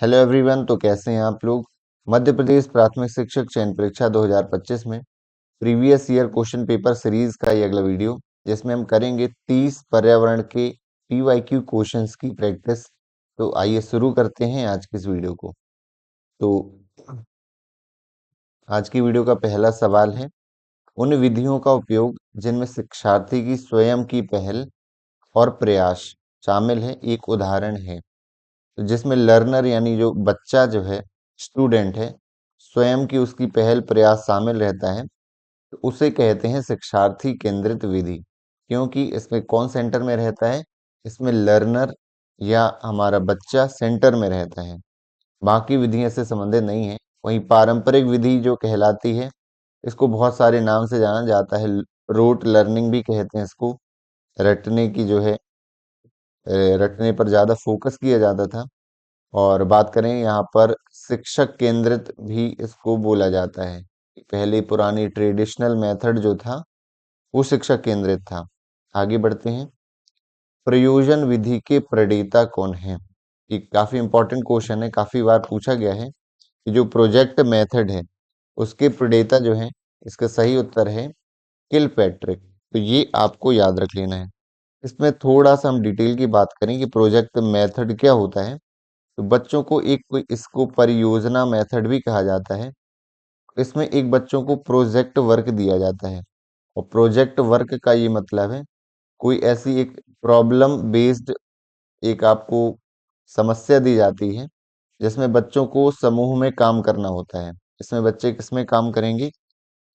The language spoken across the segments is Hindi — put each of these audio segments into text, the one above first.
Hello everyone. तो कैसे हैं आप लोग। मध्य प्रदेश प्राथमिक शिक्षक चयन परीक्षा 2025 में previous year question paper series का ये अगला वीडियो, जिसमें हम करेंगे 30 पर्यावरण के पीवाईक्यू क्वेश्चंस की प्रैक्टिस। तो आइए शुरू करते हैं आज की इस वीडियो को। तो आज की वीडियो का पहला सवाल है, उन विधियों का उपयोग जिनमें शिक्षार्थी की स्वयं की पहल और प्रयास शामिल है एक उदाहरण है। तो जिसमें लर्नर यानी जो बच्चा जो है, स्टूडेंट है, स्वयं की उसकी पहल प्रयास शामिल रहता है, तो उसे कहते हैं शिक्षार्थी केंद्रित विधि। क्योंकि इसमें कौन सेंटर में रहता है, इसमें लर्नर या हमारा बच्चा सेंटर में रहता है। बाकी विधियां से संबंधित नहीं है। वहीं पारंपरिक विधि जो कहलाती है, इसको बहुत सारे नाम से जाना जाता है। रोट लर्निंग भी कहते हैं इसको। रटने की जो है, रटने पर ज्यादा फोकस किया जाता था। और बात करें यहाँ पर शिक्षक केंद्रित भी इसको बोला जाता है। पहले पुरानी ट्रेडिशनल मेथड जो था वो शिक्षक केंद्रित था। आगे बढ़ते हैं। प्रयोजन विधि के प्रणेता कौन है। ये काफी इंपॉर्टेंट क्वेश्चन है, काफी बार पूछा गया है कि जो प्रोजेक्ट मेथड है उसके प्रणेता जो है, इसका सही उत्तर है किलपैट्रिक। तो ये आपको याद रख लेना है। इसमें थोड़ा सा हम डिटेल की बात करें कि प्रोजेक्ट मेथड क्या होता है। तो बच्चों को एक कोई इसको परियोजना मेथड भी कहा जाता है। इसमें एक बच्चों को प्रोजेक्ट वर्क दिया जाता है, और प्रोजेक्ट वर्क का ये मतलब है कोई ऐसी एक प्रॉब्लम बेस्ड एक आपको समस्या दी जाती है, जिसमें बच्चों को समूह में काम करना होता है। इसमें बच्चे किसमें काम करेंगे,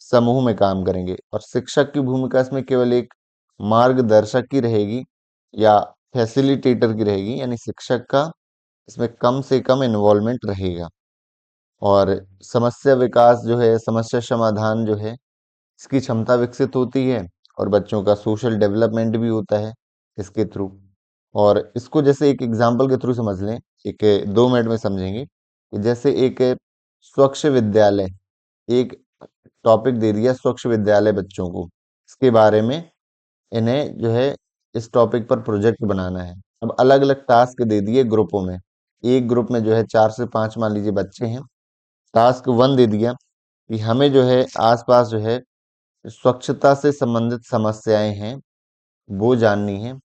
समूह में काम करेंगे। और शिक्षक की भूमिका इसमें केवल एक मार्गदर्शक की रहेगी या फैसिलिटेटर की रहेगी, यानी शिक्षक का इसमें कम से कम इन्वॉल्वमेंट रहेगा। और समस्या विकास जो है, समस्या समाधान जो है, इसकी क्षमता विकसित होती है, और बच्चों का सोशल डेवलपमेंट भी होता है इसके थ्रू। और इसको जैसे एक एग्जांपल के थ्रू समझ लें, एक 2 मिनट में समझेंगे कि जैसे एक स्वच्छ विद्यालय, एक टॉपिक दे दिया स्वच्छ विद्यालय बच्चों को, इसके बारे में इन्हें जो है इस टॉपिक पर प्रोजेक्ट बनाना है। अब अलग अलग टास्क दे दिए ग्रुपों में। एक ग्रुप में जो है 4 से 5 मान लीजिए बच्चे हैं। टास्क 1 दे दिया कि हमें जो है आसपास जो है स्वच्छता से संबंधित समस्याएं हैं वो जाननी है।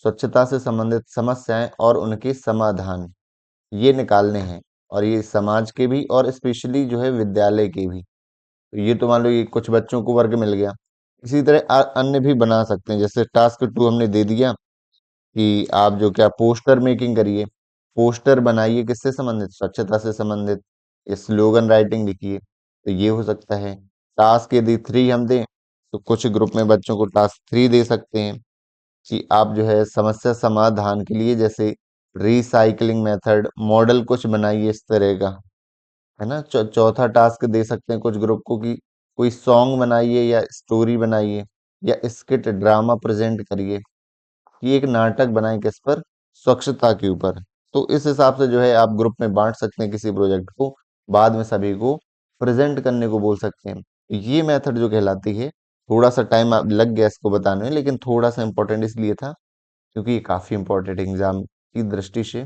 स्वच्छता से संबंधित समस्याएं और उनके समाधान ये निकालने हैं, और ये समाज के भी और स्पेशली जो है विद्यालय के भी। तो ये तो मान लो ये कुछ बच्चों को वर्ग मिल गया। इसी तरह अन्य भी बना सकते हैं। जैसे टास्क 2 हमने दे दिया कि आप जो क्या पोस्टर मेकिंग करिए, पोस्टर बनाइए किससे संबंधित, स्वच्छता से संबंधित, स्लोगन राइटिंग लिखिए। तो ये हो सकता है। टास्क यदि 3 हम दें, तो कुछ ग्रुप में बच्चों को टास्क 3 दे सकते हैं कि आप जो है समस्या समाधान के लिए जैसे रिसाइकलिंग मेथड मॉडल कुछ बनाइए इस तरह का, है ना। चौथा टास्क दे सकते हैं कुछ ग्रुप को कि कोई सॉन्ग बनाइए या स्टोरी बनाइए या स्किट ड्रामा प्रेजेंट करिए, कि एक नाटक बनाएं किस पर, स्वच्छता के ऊपर। तो इस हिसाब से जो है आप ग्रुप में बांट सकते हैं किसी प्रोजेक्ट को, बाद में सभी को प्रेजेंट करने को बोल सकते हैं। तो ये मेथड जो कहलाती है, थोड़ा सा टाइम लग गया इसको बताने में, लेकिन थोड़ा सा इंपॉर्टेंट इसलिए था क्योंकि ये काफी इंपॉर्टेंट एग्जाम की दृष्टि से।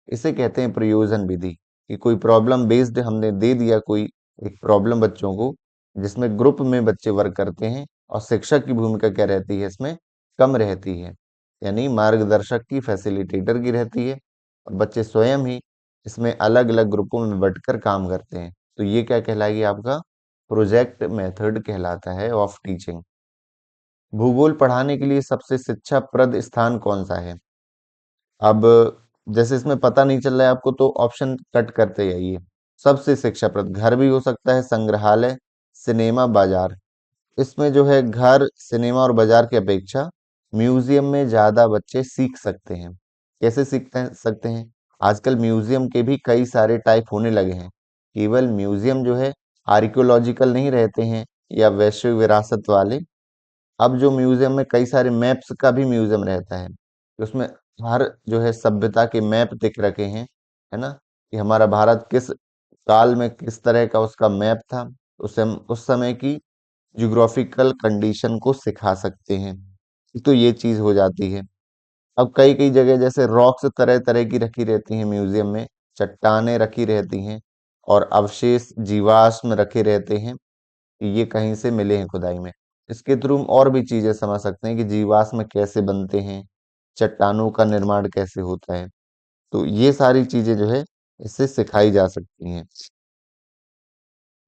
इसे कहते हैं प्रयोजन विधि, कि कोई प्रॉब्लम बेस्ड हमने दे दिया, कोई एक प्रॉब्लम बच्चों को, जिसमें ग्रुप में बच्चे वर्क करते हैं, और शिक्षक की भूमिका क्या रहती है इसमें, कम रहती है, यानी मार्गदर्शक की, फैसिलिटेटर की रहती है। और बच्चे स्वयं ही इसमें अलग अलग ग्रुपों में बंटकर काम करते हैं। तो ये क्या कहलाएगी, आपका प्रोजेक्ट मेथड कहलाता है ऑफ टीचिंग। भूगोल पढ़ाने के लिए सबसे शिक्षाप्रद स्थान कौन सा है। अब जैसे इसमें पता नहीं चल रहा है आपको, तो ऑप्शन कट करते जाइए। सबसे शिक्षाप्रद घर भी हो सकता है, संग्रहालय, सिनेमा, बाजार। इसमें जो है घर, सिनेमा और बाजार की अपेक्षा म्यूजियम में ज्यादा बच्चे सीख सकते हैं। कैसे सकते हैं, आजकल म्यूजियम के भी कई सारे टाइप होने लगे हैं। केवल म्यूजियम जो है आर्कियोलॉजिकल नहीं रहते हैं या वैश्विक विरासत वाले। अब जो म्यूजियम में कई सारे मैप्स का भी म्यूजियम रहता है, उसमें हर जो है सभ्यता के मैप दिख रखे हैं, है ना, कि हमारा भारत किस काल में किस तरह का उसका मैप था। उस उस समय की ज्योग्राफिकल कंडीशन को सिखा सकते हैं। तो ये चीज हो जाती है। अब कई कई जगह जैसे रॉक्स तरह तरह की रखी रहती हैं म्यूजियम में, चट्टानें रखी रहती हैं और अवशेष जीवाश्म रखे रहते हैं कि ये कहीं से मिले हैं खुदाई में। इसके थ्रू हम और भी चीजें समझ सकते हैं कि जीवाश्म कैसे बनते हैं, चट्टानों का निर्माण कैसे होता है। तो ये सारी चीजें जो है इससे सिखाई जा सकती हैं।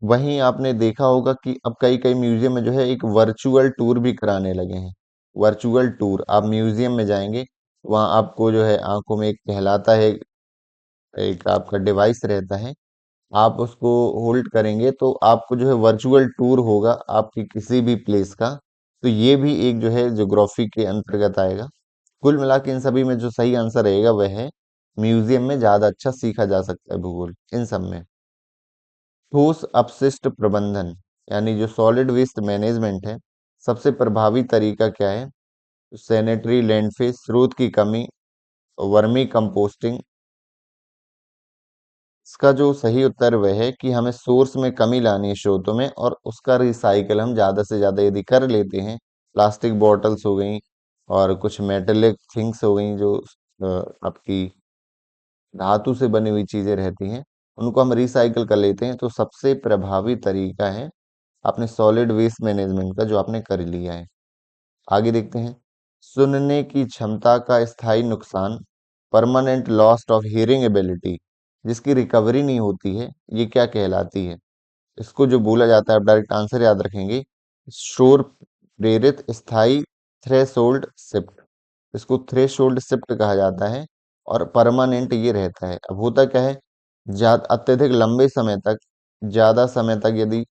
वहीं आपने देखा होगा कि अब कई कई म्यूजियम में जो है एक वर्चुअल टूर भी कराने लगे हैं। वर्चुअल टूर, आप म्यूजियम में जाएंगे, वहां आपको जो है आंखों में एक कहलाता है, एक आपका डिवाइस रहता है, आप उसको होल्ड करेंगे तो आपको जो है वर्चुअल टूर होगा आपकी किसी भी प्लेस का। तो ये भी एक जो है ज्योग्राफी के अंतर्गत आएगा। कुल मिला के इन सभी में जो सही आंसर रहेगा वह है म्यूजियम में ज्यादा अच्छा सीखा जा सकता है भूगोल इन सब में। ठोस अपशिष्ट प्रबंधन यानी जो सॉलिड वेस्ट मैनेजमेंट है, सबसे प्रभावी तरीका क्या है? सैनिटरी लैंडफिल, स्रोत की कमी, वर्मी कंपोस्टिंग। इसका जो सही उत्तर वह है कि हमें सोर्स में कमी लानी है, स्रोतों में, और उसका रिसाइकल हम ज्यादा से ज्यादा यदि कर लेते हैं, प्लास्टिक बॉटल्स हो गई और कुछ मेटेलिक थिंग्स हो गई जो आपकी धातु से बनी हुई चीजें रहती हैं, उनको हम रिसाइकल कर लेते हैं, तो सबसे प्रभावी तरीका है अपने सॉलिड वेस्ट मैनेजमेंट का जो आपने कर लिया है। आगे देखते हैं। सुनने की क्षमता का स्थायी नुकसान, permanent loss of hearing ability, जिसकी रिकवरी नहीं होती है, ये क्या कहलाती है? इसको जो बोला जाता है, आप डायरेक्ट आंसर याद रखेंगे, शोर प्रेरित स्थायी थ्रेशोल्ड शिफ्ट। इसको थ्रेशोल्ड शिफ्ट कहा जाता है और परमानेंट ये रहता है। अब होता क्या है, ज्यादा अत्यधिक लंबे समय तक, ज्यादा समय तक यदि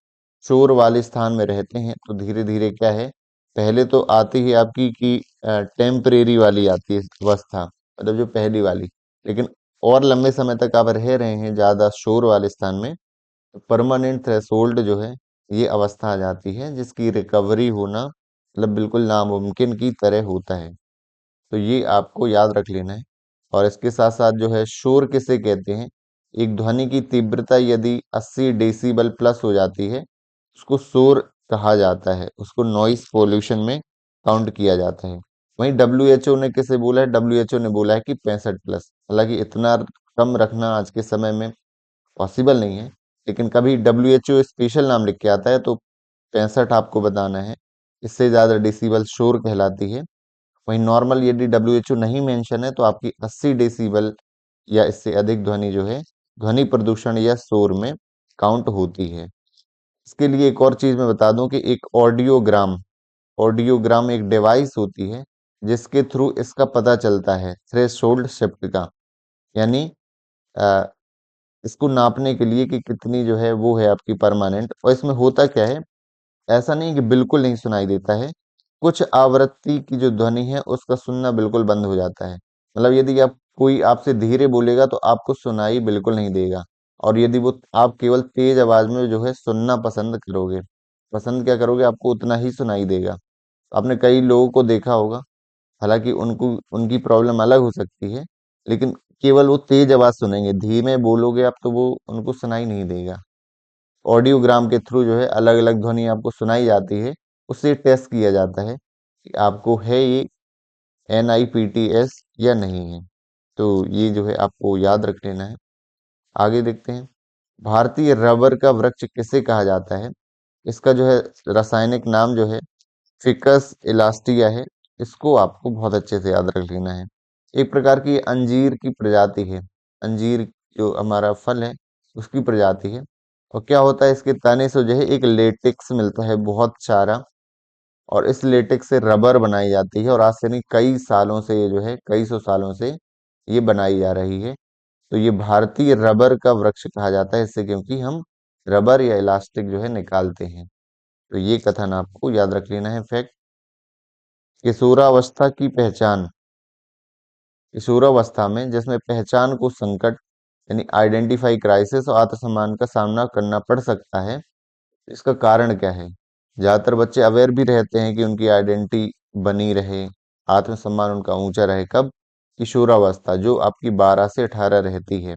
शोर वाले स्थान में रहते हैं तो धीरे धीरे क्या है, पहले तो आती है आपकी कि टेम्परेरी वाली आती है अवस्था, मतलब जो पहली वाली, लेकिन और लंबे समय तक आप रह रहे हैं ज्यादा शोर वाले स्थान में, परमानेंट थ्रेशोल्ड जो है ये अवस्था आ जाती है जिसकी रिकवरी होना मतलब बिल्कुल नामुमकिन की तरह होता है। तो ये आपको याद रख लेना है। और इसके साथ साथ जो है शोर किसे कहते हैं? एक ध्वनि की तीव्रता यदि 80 डेसिबल प्लस हो जाती है, उसको शोर कहा जाता है, उसको नॉइस पोल्यूशन में काउंट किया जाता है। वहीं डब्ल्यूएचओ ने किसे बोला है? डब्ल्यूएचओ ने बोला है कि 65 प्लस। हालांकि इतना कम रखना आज के समय में पॉसिबल नहीं है, लेकिन कभी डब्ल्यूएचओ स्पेशल नाम लिख के आता है तो 65 आपको बताना है। इससे ज्यादा डेसिबल शोर कहलाती है। वहीं नॉर्मल यदि डब्ल्यूएचओ नहीं मेंशन है तो आपकी 80 डेसिबल या इससे अधिक ध्वनि जो है ध्वनि प्रदूषण या शोर में काउंट होती है। इसके लिए एक और चीज मैं बता दूं कि एक ऑडियोग्राम, ऑडियोग्राम एक डिवाइस होती है जिसके थ्रू इसका पता चलता है थ्रेशोल्ड शिफ्ट का। यानी अ, इसको नापने के लिए कि कितनी जो है वो है आपकी परमानेंट। और इसमें होता क्या है, ऐसा नहीं कि बिल्कुल नहीं सुनाई देता है, कुछ आवृत्ति की जो ध्वनि है उसका सुनना बिल्कुल बंद हो जाता है। मतलब यदि आप कोई आपसे धीरे बोलेगा तो आपको सुनाई बिल्कुल नहीं देगा, और यदि वो आप केवल तेज आवाज में जो है सुनना पसंद करोगे, पसंद क्या करोगे, आपको उतना ही सुनाई देगा। आपने कई लोगों को देखा होगा, हालांकि उनको उनकी प्रॉब्लम अलग हो सकती है, लेकिन केवल वो तेज आवाज सुनेंगे, धीमे बोलोगे आप तो वो उनको सुनाई नहीं देगा। ऑडियोग्राम के थ्रू जो है अलग अलग ध्वनि आपको सुनाई जाती है, उससे टेस्ट किया जाता है कि आपको है ये NIPTS या नहीं है। तो ये जो है आपको याद रख लेना है। आगे देखते हैं। भारतीय रबर का वृक्ष किसे कहा जाता है? इसका जो है रासायनिक नाम जो है फिकस इलास्टिया है। इसको आपको बहुत अच्छे से याद रख लेना है। एक प्रकार की अंजीर की प्रजाति है। अंजीर जो हमारा फल है उसकी प्रजाति है। और क्या होता है, इसके तने से जो है एक लेटेक्स मिलता है बहुत सारा, और इस लेटेक्स से रबर बनाई जाती है, और आज से नहीं कई सालों से ये जो है कई सौ सालों से ये बनाई जा रही है। तो ये भारतीय रबर का वृक्ष कहा जाता है इससे, क्योंकि हम रबर या इलास्टिक जो है निकालते हैं। तो ये कथन आपको याद रख लेना है फैक्ट। किशोरावस्था की पहचान, किशोरावस्था में जिसमें पहचान को संकट यानी आइडेंटिफाई क्राइसिस और आत्मसम्मान का सामना करना पड़ सकता है, इसका कारण क्या है? ज्यादातर बच्चे अवेयर भी रहते हैं कि उनकी आइडेंटिटी बनी रहे, आत्मसम्मान उनका ऊंचा रहे, कब? किशोरावस्था, जो आपकी 12 से 18 रहती है।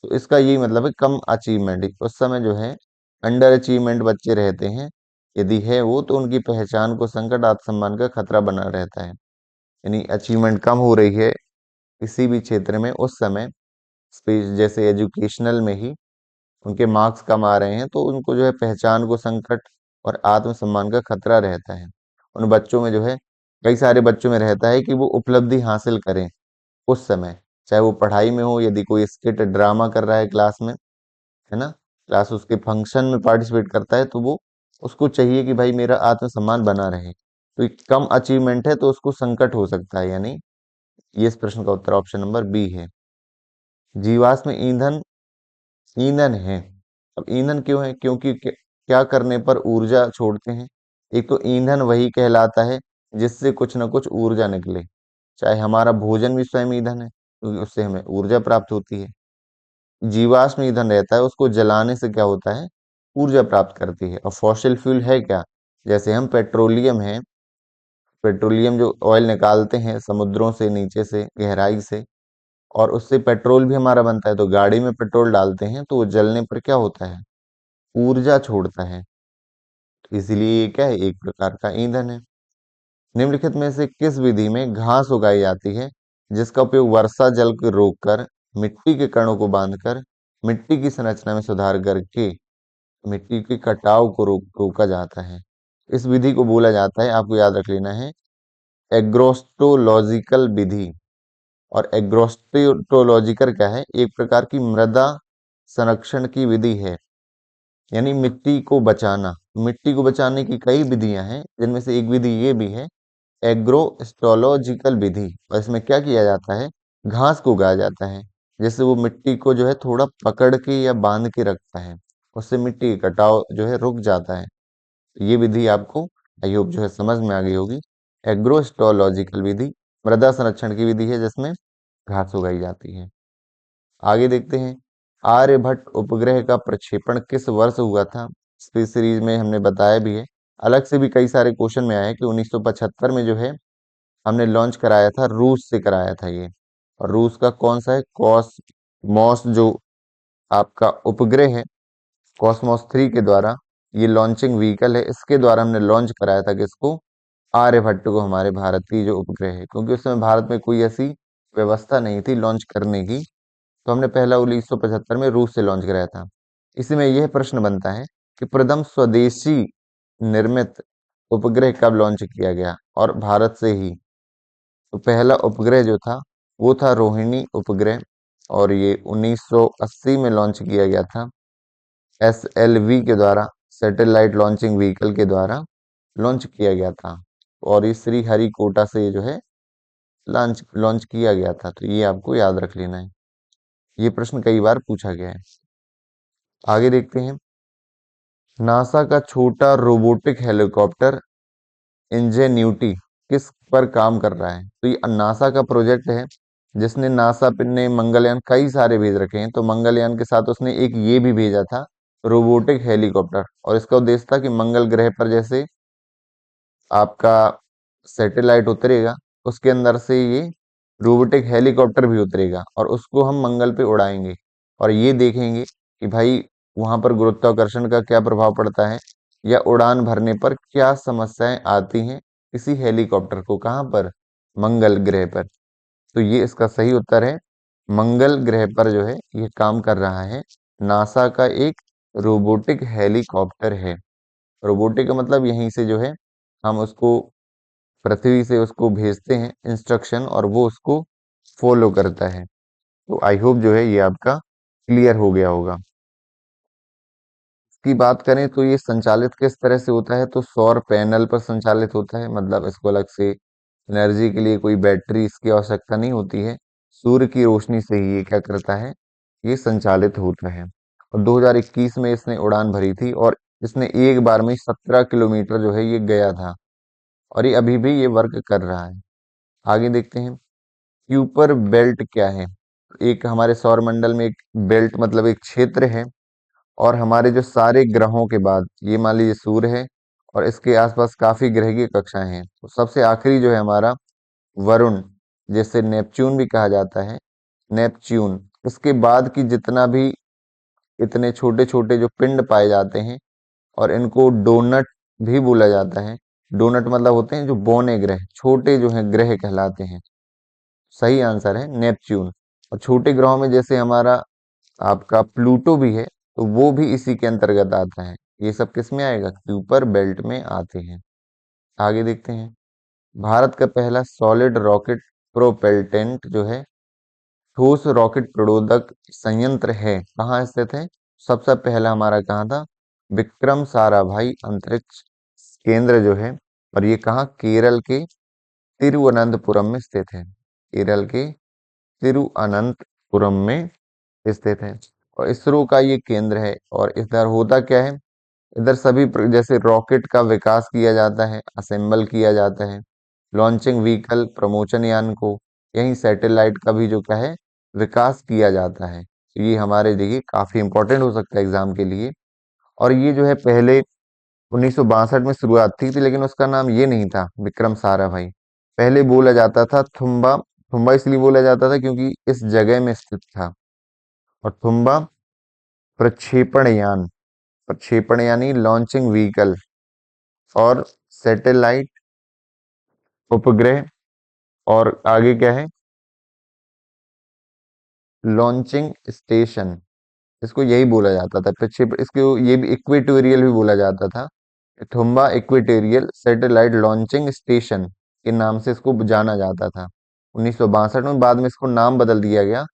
तो इसका यही मतलब है कम अचीवमेंट, उस समय जो है अंडर अचीवमेंट बच्चे रहते हैं, यदि है वो, तो उनकी पहचान को संकट, आत्मसम्मान का खतरा बना रहता है। यानी अचीवमेंट कम हो रही है किसी भी क्षेत्र में उस समय, जैसे एजुकेशनल में ही उनके मार्क्स कम आ रहे हैं तो उनको जो है पहचान को संकट और आत्मसम्मान का खतरा रहता है। उन बच्चों में जो है कई सारे बच्चों में रहता है कि वो उपलब्धि हासिल करें उस समय, चाहे वो पढ़ाई में हो, यदि कोई स्किट ड्रामा कर रहा है क्लास में, है ना, क्लास उसके फंक्शन में पार्टिसिपेट करता है तो वो उसको चाहिए कि भाई मेरा आत्मसम्मान बना रहे। तो एक कम अचीवमेंट है तो उसको संकट हो सकता है, यानी ये इस प्रश्न का उत्तर ऑप्शन नंबर बी है। जीवाश्म ईंधन ईंधन है। अब ईंधन क्यों है? क्योंकि क्या करने पर ऊर्जा छोड़ते हैं। एक तो ईंधन वही कहलाता है जिससे कुछ ना कुछ ऊर्जा निकले, चाहे हमारा भोजन भी स्वयं ईंधन है क्योंकि उससे हमें ऊर्जा प्राप्त होती है। जीवाश्म ईंधन रहता है, उसको जलाने से क्या होता है, ऊर्जा प्राप्त करती है। और फॉसिल फ्यूल है क्या? जैसे हम पेट्रोलियम है, पेट्रोलियम जो ऑयल निकालते हैं समुद्रों से, नीचे से, गहराई से, और उससे पेट्रोल भी हमारा बनता है। तो गाड़ी में पेट्रोल डालते हैं तो वो जलने पर क्या होता है, ऊर्जा छोड़ता है। तो इसीलिए ये क्या है, एक प्रकार का ईंधन है। निम्नलिखित में से किस विधि में घास उगाई जाती है जिसका उपयोग वर्षा जल को रोककर, मिट्टी के कणों को बांधकर, मिट्टी की संरचना में सुधार करके मिट्टी के कटाव को रोका जाता है? इस विधि को बोला जाता है, आपको याद रख लेना है, एग्रोस्टोलॉजिकल विधि। और एग्रोस्टोलॉजिकल क्या है, एक प्रकार की मृदा संरक्षण की विधि है, यानी मिट्टी को बचाना। मिट्टी को बचाने की कई विधियां हैं, जिनमें से एक विधि ये भी है, एग्रोस्टोलॉजिकल विधि। और इसमें क्या किया जाता है, घास को उगाया जाता है जिससे वो मिट्टी को जो है थोड़ा पकड़ के या बांध के रखता है, उससे मिट्टी का कटाव जो है रुक जाता है। ये विधि आपको आई होप जो है समझ में आ गई होगी। एग्रोस्टोलॉजिकल विधि मृदा संरक्षण की विधि है जिसमें घास उगाई जाती है। आगे देखते हैं, आर्यभट्ट उपग्रह का प्रक्षेपण किस वर्ष हुआ था? स्पेस सीरीज में हमने बताया भी है, अलग से भी कई सारे क्वेश्चन में आया है कि 1975 में जो है हमने लॉन्च कराया था, रूस से कराया था ये। और रूस का कौन सा है, कॉसमॉस जो आपका उपग्रह है, कॉसमॉस 3 के द्वारा, ये लॉन्चिंग व्हीकल है, इसके द्वारा हमने लॉन्च कराया था किसको, आर्यभट्ट को, हमारे भारत की जो उपग्रह है। क्योंकि उस समय भारत में कोई ऐसी व्यवस्था नहीं थी लॉन्च करने की, तो हमने पहला 1975 में रूस से लॉन्च कराया था। इसी में यह प्रश्न बनता है कि प्रथम स्वदेशी निर्मित उपग्रह कब लॉन्च किया गया, और भारत से ही। तो पहला उपग्रह जो था वो था रोहिणी उपग्रह, और ये 1980 में लॉन्च किया गया था, SLV के द्वारा, सैटेलाइट लॉन्चिंग व्हीकल के द्वारा लॉन्च किया गया था। और ये श्रीहरिकोटा से जो है लॉन्च लॉन्च किया गया था। तो ये आपको याद रख लेना है, ये प्रश्न कई बार पूछा गया है। आगे देखते हैं, नासा का छोटा रोबोटिक हेलीकॉप्टर इंजेन्यूटी किस पर काम कर रहा है? तो ये नासा का प्रोजेक्ट है, जिसने नासा ने मंगलयान कई सारे भेज रखे हैं, तो मंगलयान के साथ उसने एक ये भी भेजा था, रोबोटिक हेलीकॉप्टर। और इसका उद्देश्य था कि मंगल ग्रह पर जैसे आपका सैटेलाइट उतरेगा, उसके अंदर से ये रोबोटिक हेलीकॉप्टर भी उतरेगा और उसको हम मंगल पे उड़ाएंगे, और ये देखेंगे कि भाई वहां पर गुरुत्वाकर्षण का क्या प्रभाव पड़ता है, या उड़ान भरने पर क्या समस्याएं आती हैं किसी हेलीकॉप्टर को, कहाँ पर, मंगल ग्रह पर। तो ये इसका सही उत्तर है, मंगल ग्रह पर जो है ये काम कर रहा है, नासा का एक रोबोटिक हेलीकॉप्टर है। रोबोटिक का मतलब यहीं से जो है हम उसको पृथ्वी से उसको भेजते हैं इंस्ट्रक्शन, और वो उसको फॉलो करता है। तो आई होप जो है ये आपका क्लियर हो गया होगा। की बात करें तो ये संचालित किस तरह से होता है, तो सौर पैनल पर संचालित होता है, मतलब इसको अलग से एनर्जी के लिए कोई बैटरी इसकी आवश्यकता नहीं होती है, सूर्य की रोशनी से ही ये क्या करता है, ये संचालित होता है। और 2021 में इसने उड़ान भरी थी, और इसने एक बार में 17 किलोमीटर जो है ये गया था, और ये अभी भी ये वर्क कर रहा है। आगे देखते हैं, क्यूपर बेल्ट क्या है? एक हमारे सौर मंडल में एक बेल्ट मतलब एक क्षेत्र है, और हमारे जो सारे ग्रहों के बाद ये मान लीजिए सूर्य है, और इसके आसपास काफी ग्रह की कक्षाएं हैं, तो सबसे आखिरी जो है हमारा वरुण, जिसे नेपच्यून भी कहा जाता है, नेपच्यून, इसके बाद की जितना भी इतने छोटे छोटे जो पिंड पाए जाते हैं, और इनको डोनट भी बोला जाता है। डोनट मतलब होते हैं जो बौने ग्रह, छोटे जो हैं ग्रह कहलाते हैं। सही आंसर है नेपच्यून। और छोटे ग्रहों में जैसे हमारा आपका प्लूटो भी है, तो वो भी इसी के अंतर्गत आता है। ये सब किस में आएगा? क्यूपर बेल्ट में आते हैं। आगे देखते हैं। भारत का पहला सॉलिड रॉकेट प्रोपेल्टेंट जो है, ठोस रॉकेट प्रणोदक संयंत्र है, कहाँ स्थित है? सबसे पहला हमारा कहाँ था? विक्रम साराभाई अंतरिक्ष केंद्र जो है, और ये कहाँ? केरल के तिरुवनंतपुरम में स्थित है। केरल के तिरुअनंतपुरम में स्थित है, और इसरो का ये केंद्र है। और इधर होता क्या है? इधर सभी जैसे रॉकेट का विकास किया जाता है, असेंबल किया जाता है, लॉन्चिंग व्हीकल प्रमोशन यान को, यही सैटेलाइट का भी जो क्या है, विकास किया जाता है। तो ये हमारे देखिए काफी इंपॉर्टेंट हो सकता है एग्जाम के लिए। और ये जो है पहले 1962 में शुरुआत थी, लेकिन उसका नाम ये नहीं था विक्रम साराभाई। पहले बोला जाता था थुम्बा। थुम्बा इसलिए बोला जाता था क्योंकि इस जगह में स्थित था। और थुम्बा प्रक्षेपण यान, प्रक्षेपण यानी लॉन्चिंग व्हीकल, और सैटेलाइट उपग्रह, और आगे क्या है? लॉन्चिंग स्टेशन, इसको यही बोला जाता था। प्रक्षेप इसको ये भी इक्वेटोरियल भी बोला जाता था। Thumba equatorial satellite launching station के नाम से इसको जाना जाता था 1962 में। बाद में इसको नाम बदल दिया गया,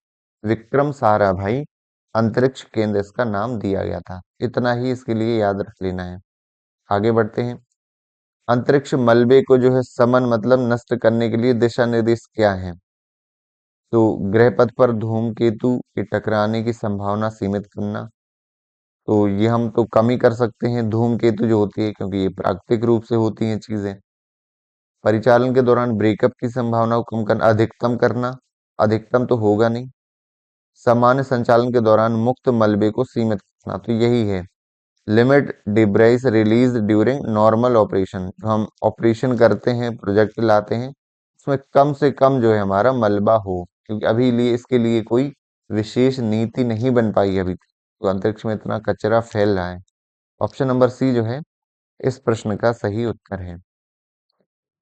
विक्रम साराभाई अंतरिक्ष केंद्र इसका नाम दिया गया था। इतना ही इसके लिए याद रख लेना है। आगे बढ़ते हैं। अंतरिक्ष मलबे को जो है समन मतलब नष्ट करने के लिए दिशा निर्देश क्या है? तो ग्रह पथ पर धूमकेतु के टकराने की संभावना सीमित करना। तो ये हम तो कम ही कर सकते हैं धूमकेतु जो होती है, क्योंकि ये प्राकृतिक रूप से होती हैं चीजें। परिचालन के दौरान ब्रेकअप की संभावना को कम करना, अधिकतम करना। अधिकतम तो होगा नहीं। सामान्य संचालन के दौरान मुक्त मलबे को सीमित करना, तो यही है। Limit debris release during normal operation, जो हम ऑपरेशन करते हैं, प्रोजेक्ट लाते हैं, उसमें कम से कम जो है हमारा मलबा हो, क्योंकि अभी लिए इसके लिए कोई विशेष नीति नहीं बन पाई अभी तक। तो अंतरिक्ष में इतना कचरा फैल रहा है। ऑप्शन नंबर सी जो है इस प्रश्न का सही उत्तर है।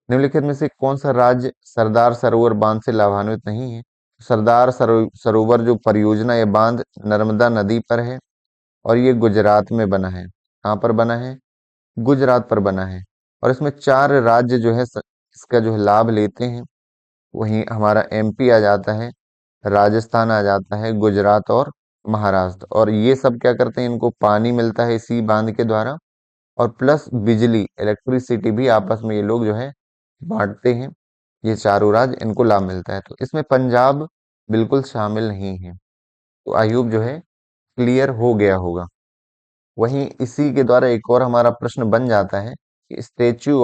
निम्नलिखित में से कौन सा राज्य सरदार सरोवर बांध से लाभान्वित नहीं है? सरदार सरोवर जो परियोजना या बांध नर्मदा नदी पर है, और ये गुजरात में बना है। कहाँ पर बना है? गुजरात पर बना है। और इसमें 4 राज्य जो है इसका जो है लाभ लेते हैं। वहीं हमारा एमपी आ जाता है, राजस्थान आ जाता है, गुजरात और महाराष्ट्र। और ये सब क्या करते हैं? इनको पानी मिलता है इसी बांध के द्वारा, और प्लस बिजली, इलेक्ट्रिसिटी भी आपस में ये लोग जो है बांटते हैं। ये चारों राज्य, इनको लाभ मिलता है। तो इसमें पंजाब बिल्कुल शामिल नहीं है। तो आई होप जो है क्लियर हो गया होगा। वहीं इसी के द्वारा एक और हमारा प्रश्न बन जाता है कि स्टेच्यू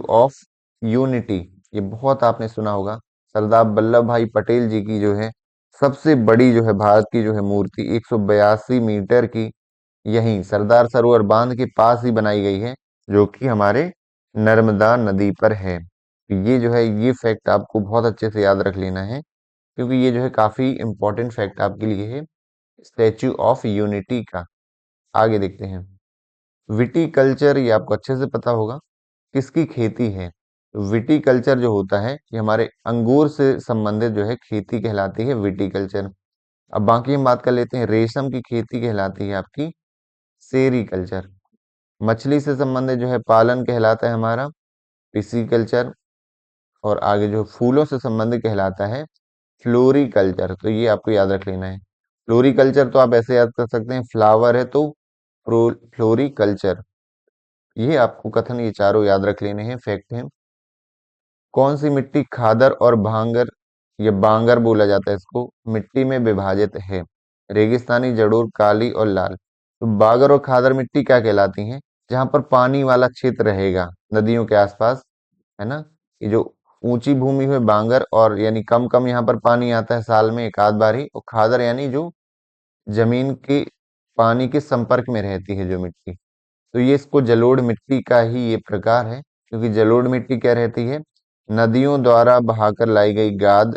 ऑफ यूनिटी, ये बहुत आपने सुना होगा। सरदार वल्लभ भाई पटेल जी की जो है सबसे बड़ी जो है भारत की जो है मूर्ति 182 मीटर की, यहीं सरदार सरोवर बांध के पास ही बनाई गई है, जो कि हमारे नर्मदा नदी पर है। तो ये जो है ये फैक्ट आपको बहुत अच्छे से याद रख लेना है, क्योंकि ये जो है काफी इंपॉर्टेंट फैक्ट आपके लिए है स्टैच्यू ऑफ यूनिटी का। आगे देखते हैं। विटीकल्चर, ये आपको अच्छे से पता होगा किसकी खेती है? विटीकल्चर जो होता है ये हमारे अंगूर से संबंधित जो है खेती कहलाती है विटीकल्चर। अब बाकी हम बात कर लेते हैं। रेशम की खेती कहलाती है आपकी सेरीकल्चर। मछली से संबंधित जो है पालन कहलाता है हमारा पिसीकल्चर। और आगे जो फूलों से संबंधित कहलाता है फ्लोरीकल्चर। तो ये आपको याद रख लेना है। फ्लोरीकल्चर तो आप ऐसे याद कर सकते हैं, फ्लावर है तो फ्लोरीकल्चर। ये आपको कथन ये चारों याद रख लेने हैं, फैक्ट हैं। कौन सी मिट्टी खादर और भांगर, ये बांगर बोला जाता है इसको, मिट्टी में विभाजित है? रेगिस्तानी, जड़ोर, काली और लाल। तो बागर और खादर मिट्टी क्या कहलाती हैं? जहां पर पानी वाला क्षेत्र रहेगा नदियों के आसपास, है ना। ये जो ऊंची भूमि में बांगर, और यानी कम कम यहाँ पर पानी आता है साल में एक आध बार ही। और खादर यानी जो जमीन के पानी के संपर्क में रहती है जो मिट्टी। तो ये इसको जलोढ़ मिट्टी का ही ये प्रकार है, क्योंकि जलोढ़ मिट्टी क्या रहती है? नदियों द्वारा बहाकर लाई गई गाद,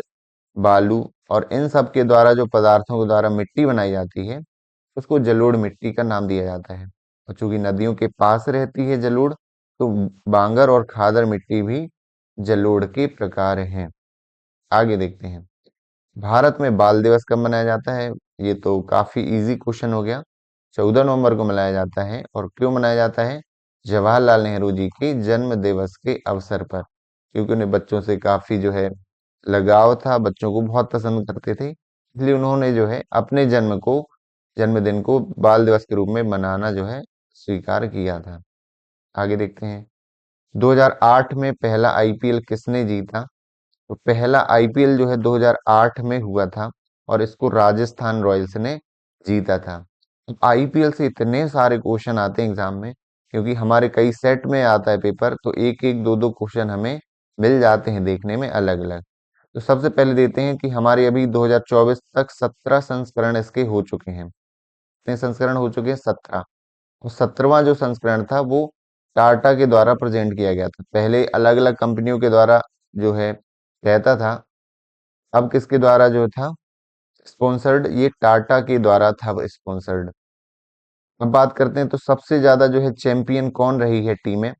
बालू और इन सब के द्वारा जो पदार्थों के द्वारा मिट्टी बनाई जाती है, उसको जलोढ़ मिट्टी का नाम दिया जाता है। और चूंकि नदियों के पास रहती है जलोढ़, तो बांगर और खादर मिट्टी भी जलोढ़ के प्रकार हैं। आगे देखते हैं। भारत में बाल दिवस कब मनाया जाता है? ये तो काफी इजी क्वेश्चन हो गया। 14 नवंबर को मनाया जाता है। और क्यों मनाया जाता है? जवाहरलाल नेहरू जी के जन्म दिवस के अवसर पर, क्योंकि उन्हें बच्चों से काफी जो है लगाव था, बच्चों को बहुत पसंद करते थे, इसलिए उन्होंने जो है अपने जन्मदिन को बाल दिवस के रूप में मनाना जो है स्वीकार किया था। आगे देखते हैं। 2008 में पहला आईपीएल किसने जीता? तो पहला आईपीएल जो है 2008 में हुआ था, और इसको राजस्थान रॉयल्स ने जीता था। आईपीएल से इतने सारे क्वेश्चन आते हैं एग्जाम में, क्योंकि हमारे कई सेट में आता है पेपर, तो एक एक दो दो क्वेश्चन हमें मिल जाते हैं देखने में अलग अलग। तो सबसे पहले देते हैं कि हमारे अभी 2024 तक 17 संस्करण इसके हो चुके हैं। कितने संस्करण हो चुके हैं? 17। और 17वां जो संस्करण था वो टाटा के द्वारा प्रेजेंट किया गया था। पहले अलग अलग कंपनियों के द्वारा जो है रहता था, अब किसके द्वारा जो था स्पॉन्सर्ड? ये टाटा के द्वारा था स्पॉन्सर्ड। अब बात करते हैं तो सबसे ज्यादा जो है चैंपियन कौन रही है टीमें?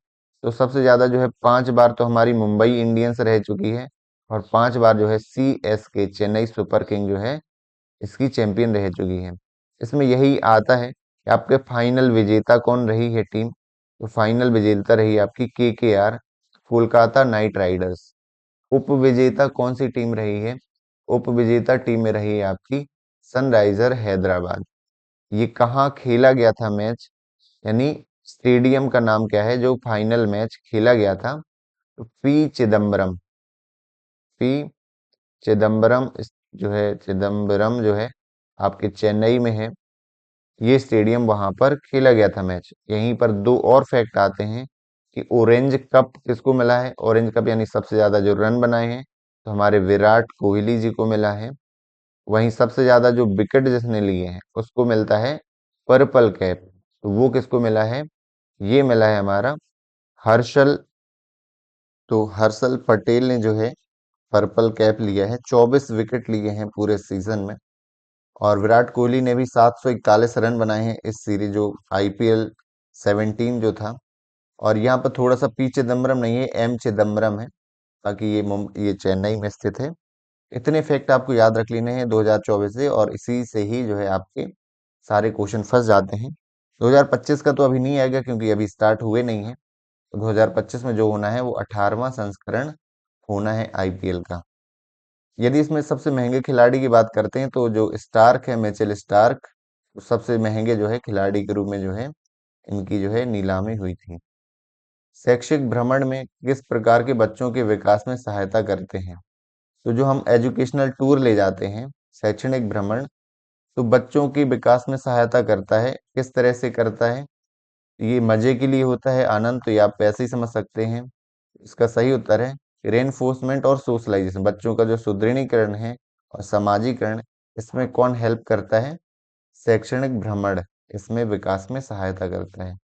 तो सबसे ज्यादा जो है 5 बार तो हमारी मुंबई इंडियंस रह चुकी है, और 5 बार जो है सीएसके चेन्नई सुपर किंग जो है इसकी चैंपियन रह चुकी है। इसमें यही आता है कि आपके फाइनल विजेता कौन रही है टीम? तो फाइनल विजेता रही आपकी केकेआर, कोलकाता नाइट राइडर्स। उप विजेता कौन सी टीम रही है? उप विजेता टीम में रही है आपकी सनराइजर हैदराबाद। ये कहाँ खेला गया था मैच, यानी स्टेडियम का नाम क्या है जो फाइनल मैच खेला गया था? तो पी चिदम्बरम चिदम्बरम जो है आपके चेन्नई में है। ये स्टेडियम वहां पर खेला गया था मैच। यहीं पर दो और फैक्ट आते हैं कि ऑरेंज कप किसको मिला है? ऑरेंज कप यानी सबसे ज्यादा जो रन बनाए हैं तो हमारे विराट कोहली जी को मिला है। वहीं सबसे ज्यादा जो विकेट जिसने लिए हैं उसको मिलता है पर्पल कैप। तो वो किसको मिला है? ये मिला है हमारा हर्षल तो हर्षल पटेल ने जो है पर्पल कैप लिया है। 24 विकेट लिए हैं पूरे सीजन में। और विराट कोहली ने भी 741 रन बनाए हैं इस सीरीज जो आईपीएल 17 जो था। और यहाँ पर थोड़ा सा पी चिदम्बरम नहीं है, एम चिदम्बरम है, ताकि ये चेन्नई में स्थित है। इतने फैक्ट आपको याद रख लेने हैं 2024 से, और इसी से ही जो है आपके सारे क्वेश्चन फंस जाते हैं। 2025 का तो अभी नहीं आएगा क्योंकि अभी स्टार्ट हुए नहीं है। तो 2025 में जो होना है वो 18वां संस्करण होना है आईपीएल का। यदि इसमें सबसे महंगे खिलाड़ी की बात करते हैं तो जो स्टार्क है, मिचेल स्टार्क, वो सबसे महंगे जो है खिलाड़ी के रूप में जो है इनकी जो है नीलामी हुई थी। शैक्षिक भ्रमण में किस प्रकार के बच्चों के विकास में सहायता करते हैं? तो जो हम एजुकेशनल टूर ले जाते हैं, शैक्षणिक भ्रमण, तो बच्चों के विकास में सहायता करता है। किस तरह से करता है? ये मजे के लिए होता है, आनंद, तो ये आप वैसे ही समझ सकते हैं। इसका सही उत्तर है रेनफोर्समेंट और सोशलाइजेशन। बच्चों का जो सुदृढ़ीकरण है और समाजीकरण, इसमें कौन हेल्प करता है? शैक्षणिक भ्रमण इसमें विकास में सहायता करता है।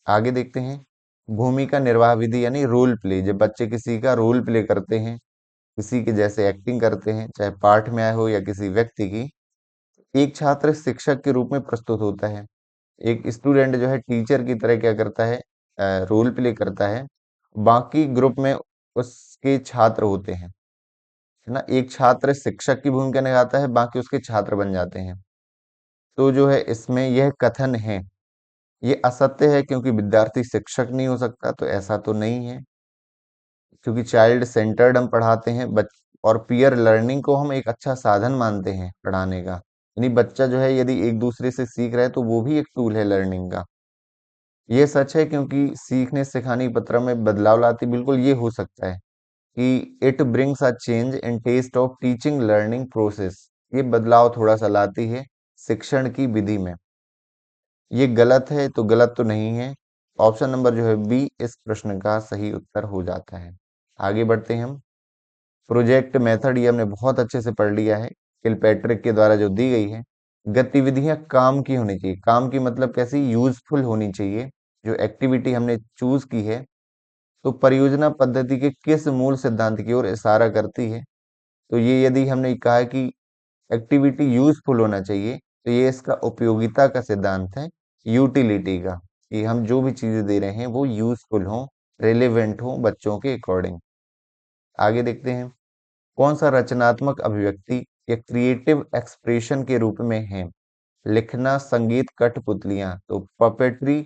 आगे देखते हैं। भूमिका निर्वाह विधि यानी रोल प्ले, जब बच्चे किसी का रोल प्ले करते हैं, किसी के जैसे एक्टिंग करते हैं, चाहे पाठ में आए हो या किसी व्यक्ति की। एक छात्र शिक्षक के रूप में प्रस्तुत होता है। एक स्टूडेंट जो है टीचर की तरह क्या करता है? रोल प्ले करता है। बाकी ग्रुप में उसके छात्र होते हैं, है ना। एक छात्र शिक्षक की भूमिका निभाता है, बाकी उसके छात्र बन जाते हैं। तो जो है इसमें यह कथन है, ये असत्य है, क्योंकि विद्यार्थी शिक्षक नहीं हो सकता, तो ऐसा तो नहीं है। क्योंकि चाइल्ड सेंटर्ड हम पढ़ाते हैं और पीयर लर्निंग को हम एक अच्छा साधन मानते हैं पढ़ाने का। यानी बच्चा जो है यदि एक दूसरे से सीख रहा है तो वो भी एक टूल है लर्निंग का। ये सच है, क्योंकि सीखने सिखाने की प्रक्रिया में बदलाव लाती बिल्कुल ये हो सकता है कि it brings a change in test of teaching learning process. ये बदलाव थोड़ा सा लाती है शिक्षण की विधि में। ये गलत है, तो गलत तो नहीं है। ऑप्शन नंबर जो है बी इस प्रश्न का सही उत्तर हो जाता है। आगे बढ़ते हैं हम। प्रोजेक्ट मेथड ये हमने बहुत अच्छे से पढ़ लिया है, किलपैट्रिक के द्वारा जो दी गई है। गतिविधियां काम की होनी चाहिए। काम की मतलब कैसी? यूजफुल होनी चाहिए। जो एक्टिविटी हमने चूज की है, तो परियोजना पद्धति के किस मूल सिद्धांत की ओर इशारा करती है? तो ये यदि हमने कहा है कि एक्टिविटी यूजफुल होना चाहिए, तो ये इसका उपयोगिता का सिद्धांत है, यूटिलिटी का, कि हम जो भी चीजें दे रहे हैं वो यूजफुल हो, रेलेवेंट हो बच्चों के अकॉर्डिंग। आगे देखते हैं। कौन सा रचनात्मक अभिव्यक्ति या क्रिएटिव एक्सप्रेशन के रूप में है। लिखना, संगीत, कठपुतलियां, तो पपेट्री,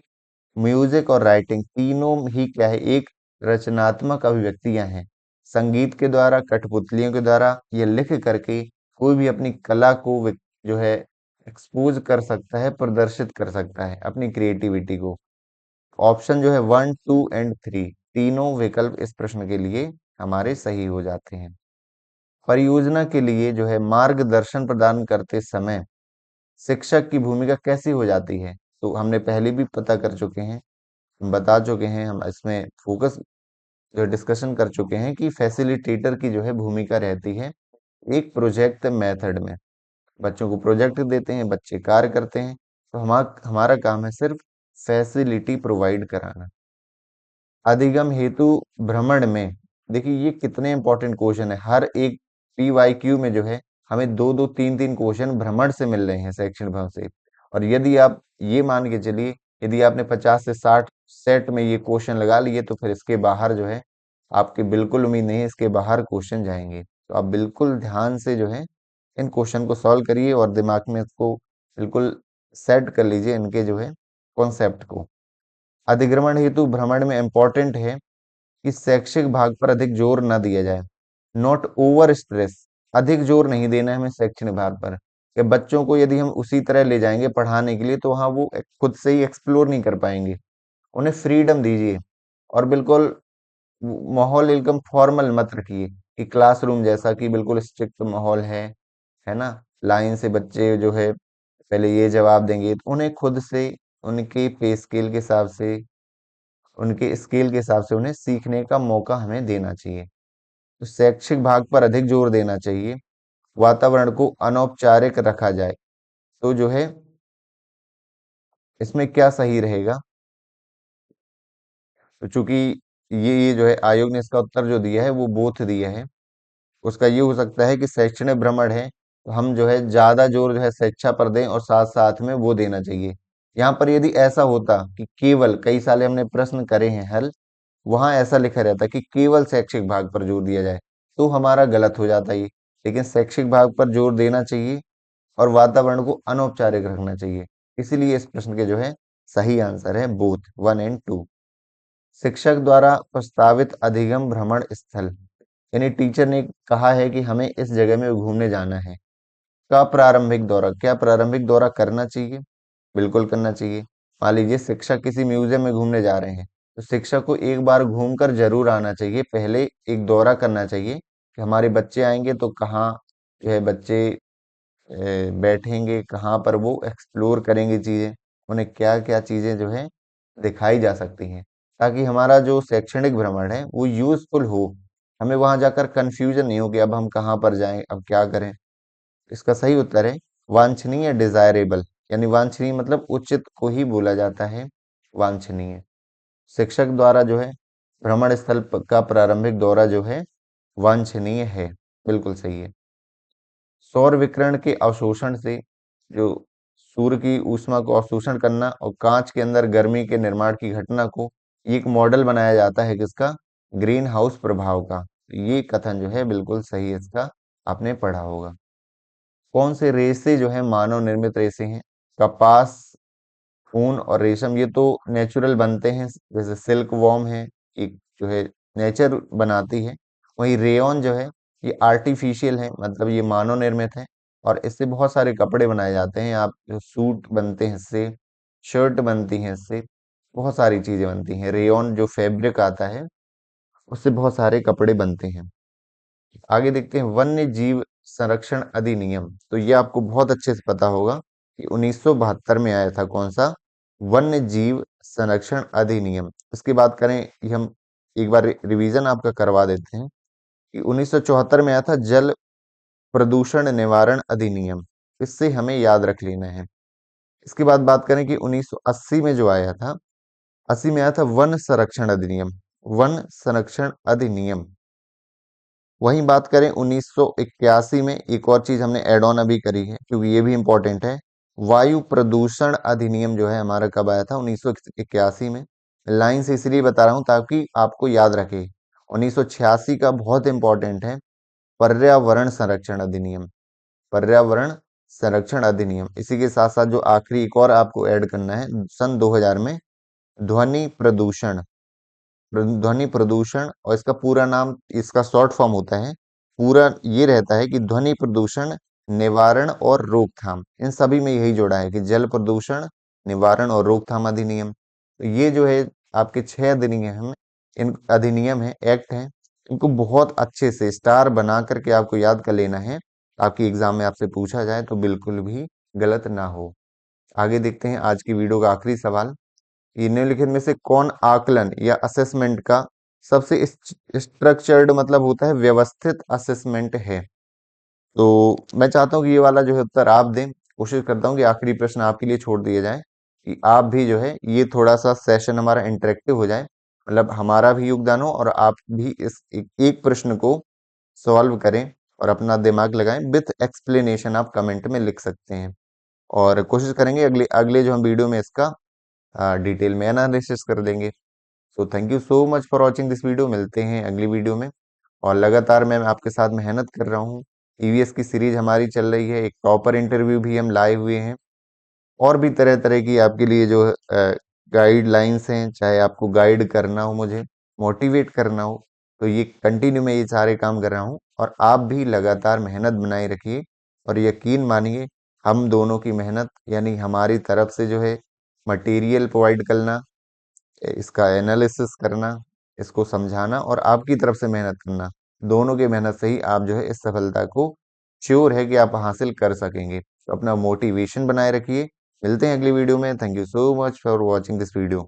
म्यूजिक और राइटिंग तीनों ही क्या है, एक रचनात्मक अभिव्यक्तियां हैं। संगीत के द्वारा, कठपुतलियों के द्वारा, ये लिख करके कोई भी अपनी कला को जो है एक्सपोज कर सकता है, प्रदर्शित कर सकता है अपनी क्रिएटिविटी को। ऑप्शन जो है 1, 2 एंड 3 तीनों विकल्प इस प्रश्न के लिए हमारे सही हो जाते हैं। परियोजना के लिए जो है मार्गदर्शन प्रदान करते समय शिक्षक की भूमिका कैसी हो जाती है, तो हमने पहले भी पता कर चुके हैं, हम बता चुके हैं, हम इसमें फोकस जो डिस्कशन कर चुके हैं कि फैसिलिटेटर की जो है भूमिका रहती है एक प्रोजेक्ट मेथड में। बच्चों को प्रोजेक्ट देते हैं, बच्चे कार्य करते हैं, तो हमारा काम है सिर्फ फैसिलिटी प्रोवाइड कराना। अधिगम हेतु भ्रमण में, देखिए ये कितने इंपॉर्टेंट क्वेश्चन है, हर एक PYQ में जो है हमें दो दो तीन तीन क्वेश्चन भ्रमण से मिल रहे हैं, सेक्शन भ्रमण से। और यदि आप ये मान के चलिए, यदि आपने 50 से 60 सेट में ये क्वेश्चन लगा लिए, तो फिर इसके बाहर जो है आपकी बिल्कुल उम्मीद नहीं है, इसके बाहर क्वेश्चन जाएंगे। तो आप बिल्कुल ध्यान से जो है इन क्वेश्चन को सॉल्व करिए और दिमाग में इसको बिल्कुल सेट कर लीजिए, इनके जो है कॉन्सेप्ट को। अधिग्रहण हेतु भ्रमण में इंपॉर्टेंट है कि शैक्षिक भाग पर अधिक जोर न दिया जाए, नॉट ओवर स्ट्रेस। अधिक जोर नहीं देना है हमें शैक्षणिक भाग पर, कि बच्चों को यदि हम उसी तरह ले जाएंगे पढ़ाने के लिए, तो वहां वो खुद से ही एक्सप्लोर नहीं कर पाएंगे। उन्हें फ्रीडम दीजिए और बिल्कुल माहौल एकदम फॉर्मल मत रखिए कि क्लासरूम जैसा कि बिल्कुल स्ट्रिक्ट माहौल है ना, लाइन से बच्चे जो है पहले ये जवाब देंगे, तो उन्हें खुद से उनके पे स्केल के हिसाब से, उनके स्केल के हिसाब से उन्हें सीखने का मौका हमें देना चाहिए। तो शैक्षिक भाग पर अधिक जोर देना चाहिए। वातावरण को अनौपचारिक रखा जाए, तो जो है इसमें क्या सही रहेगा, तो चूंकि ये जो है आयोग ने इसका उत्तर जो दिया है वो बोथ दिया है। उसका ये हो सकता है कि शैक्षणिक भ्रमण है, तो हम जो है ज्यादा जोर जो है शिक्षा पर दें और साथ साथ में वो देना चाहिए। यहाँ पर यदि ऐसा होता कि केवल, कई साल हमने प्रश्न करे हैं हल, वहां ऐसा लिखा रहता कि केवल शैक्षिक भाग पर जोर दिया जाए, तो हमारा गलत हो जाता ये। लेकिन शैक्षिक भाग पर जोर देना चाहिए और वातावरण को अनौपचारिक रखना चाहिए, इसीलिए इस प्रश्न के जो है सही आंसर है बोथ 1 एंड 2। शिक्षक द्वारा प्रस्तावित अधिगम भ्रमण स्थल, यानी टीचर ने कहा है कि हमें इस जगह में घूमने जाना है, का प्रारंभिक दौरा, क्या प्रारंभिक दौरा करना चाहिए? बिल्कुल करना चाहिए। मान लीजिए शिक्षक किसी म्यूजियम में घूमने जा रहे हैं, तो शिक्षक को एक बार घूमकर जरूर आना चाहिए, पहले एक दौरा करना चाहिए कि हमारे बच्चे आएंगे तो कहाँ जो है बच्चे बैठेंगे, कहाँ पर वो एक्सप्लोर करेंगे चीजें, उन्हें क्या क्या चीजें जो है दिखाई जा सकती हैं, ताकि हमारा जो शैक्षणिक भ्रमण है वो यूजफुल हो, हमें वहां जाकर कंफ्यूजन नहीं हो कि अब हम कहाँ पर जाएं, अब क्या करें। इसका सही उत्तर है वांछनीय, डिजायरेबल, यानी वांछनीय मतलब उचित को ही बोला जाता है वांछनीय। शिक्षक द्वारा जो है भ्रमण स्थल का प्रारंभिक दौरा जो है वांछनीय है, बिल्कुल सही है। सौर विकिरण के अवशोषण से, जो सूर्य की ऊष्मा को अवशोषण करना और कांच के अंदर गर्मी के निर्माण की घटना को एक मॉडल बनाया जाता है किसका, ग्रीन हाउस प्रभाव का। ये कथन जो है बिल्कुल सही है, इसका आपने पढ़ा होगा। कौन से रेशे जो है मानव निर्मित रेशे हैं? कपास, ऊन और रेशम, ये तो नेचुरल बनते हैं, जैसे सिल्क वॉर्म है, एक जो है नेचर बनाती है। वही रेयन जो है ये आर्टिफिशियल है, मतलब ये मानव निर्मित है, और इससे बहुत सारे कपड़े बनाए जाते हैं, आप जो सूट बनते हैं इससे, शर्ट बनती हैं इससे, बहुत सारी चीजें बनती हैं। रेयन जो फैब्रिक आता है उससे बहुत सारे कपड़े बनते हैं। आगे देखते हैं वन्य जीव संरक्षण अधिनियम, तो ये आपको बहुत अच्छे से पता होगा कि 1972 में आया था, कौन सा, वन्य जीव संरक्षण अधिनियम। इसकी बात करें, ये हम एक बार रिवीजन आपका करवा देते हैं कि 1974 में आया था जल प्रदूषण निवारण अधिनियम, इससे हमें याद रख लेना है। इसके बाद बात करें कि 1980 में जो आया था, 80 में आया था वन संरक्षण अधिनियम, वन संरक्षण अधिनियम। वहीं बात करें 1981 में, एक और चीज हमने एड ऑन अभी करी है क्योंकि ये भी इंपॉर्टेंट है, वायु प्रदूषण अधिनियम जो है हमारा कब आया था, 1981 में। लाइन से इसलिए बता रहा हूं ताकि आपको याद रखे। 1986 का बहुत इंपॉर्टेंट है पर्यावरण संरक्षण अधिनियम, पर्यावरण संरक्षण अधिनियम। इसी के साथ साथ जो आखिरी एक और आपको ऐड करना है, सन 2000 में ध्वनि प्रदूषण, ध्वनि प्रदूषण, और इसका पूरा नाम, इसका शॉर्ट फॉर्म होता है, पूरा ये रहता है कि ध्वनि प्रदूषण निवारण और रोकथाम। इन सभी में यही जोड़ा है कि जल प्रदूषण निवारण और रोकथाम अधिनियम। तो ये जो है आपके 6 अधिनियम, इन अधिनियम है, एक्ट है, इनको बहुत अच्छे से स्टार बना करके आपको याद कर लेना है, ताकि एग्जाम में आपसे पूछा जाए तो बिल्कुल भी गलत ना हो। आगे देखते हैं आज की वीडियो का आखिरी सवाल। ये निम्नलिखित में से कौन आकलन या असेसमेंट का सबसे स्ट्रक्चर्ड मतलब होता है व्यवस्थित असेसमेंट है? तो मैं चाहता हूँ कि ये वाला जो है उत्तर आप दें। कोशिश करता हूँ कि आखिरी प्रश्न आपके लिए छोड़ दिया जाए, कि आप भी जो है ये थोड़ा सा सेशन हमारा इंटरेक्टिव हो जाए, मतलब हमारा भी योगदान हो और आप भी इस एक प्रश्न को सॉल्व करें और अपना दिमाग लगाएं। विथ एक्सप्लेनेशन आप कमेंट में लिख सकते हैं, और कोशिश करेंगे अगले अगले जो हम वीडियो में इसका डिटेल में एनालिसिस कर देंगे। So thank you so much for watching this video. मिलते हैं अगली वीडियो में। और लगातार मैं आपके साथ मेहनत कर रहा हूँ। ईवीएस की सीरीज हमारी चल रही है, एक टॉपर इंटरव्यू भी हम लाए हुए हैं, और भी तरह तरह की आपके लिए जो गाइडलाइंस हैं, चाहे आपको गाइड करना हो, मुझे मोटिवेट करना हो, तो ये कंटिन्यू मैं ये सारे काम कर रहा हूँ। और आप भी लगातार मेहनत बनाए रखिए, और यकीन मानिए हम दोनों की मेहनत, यानी हमारी तरफ से जो है मटेरियल प्रोवाइड करना, इसका एनालिसिस करना, इसको समझाना, और आपकी तरफ से मेहनत करना, दोनों की मेहनत से ही आप जो है इस सफलता को श्योर है कि आप हासिल कर सकेंगे। तो अपना मोटिवेशन बनाए रखिए। मिलते हैं अगली वीडियो में। Thank you so much for watching this video.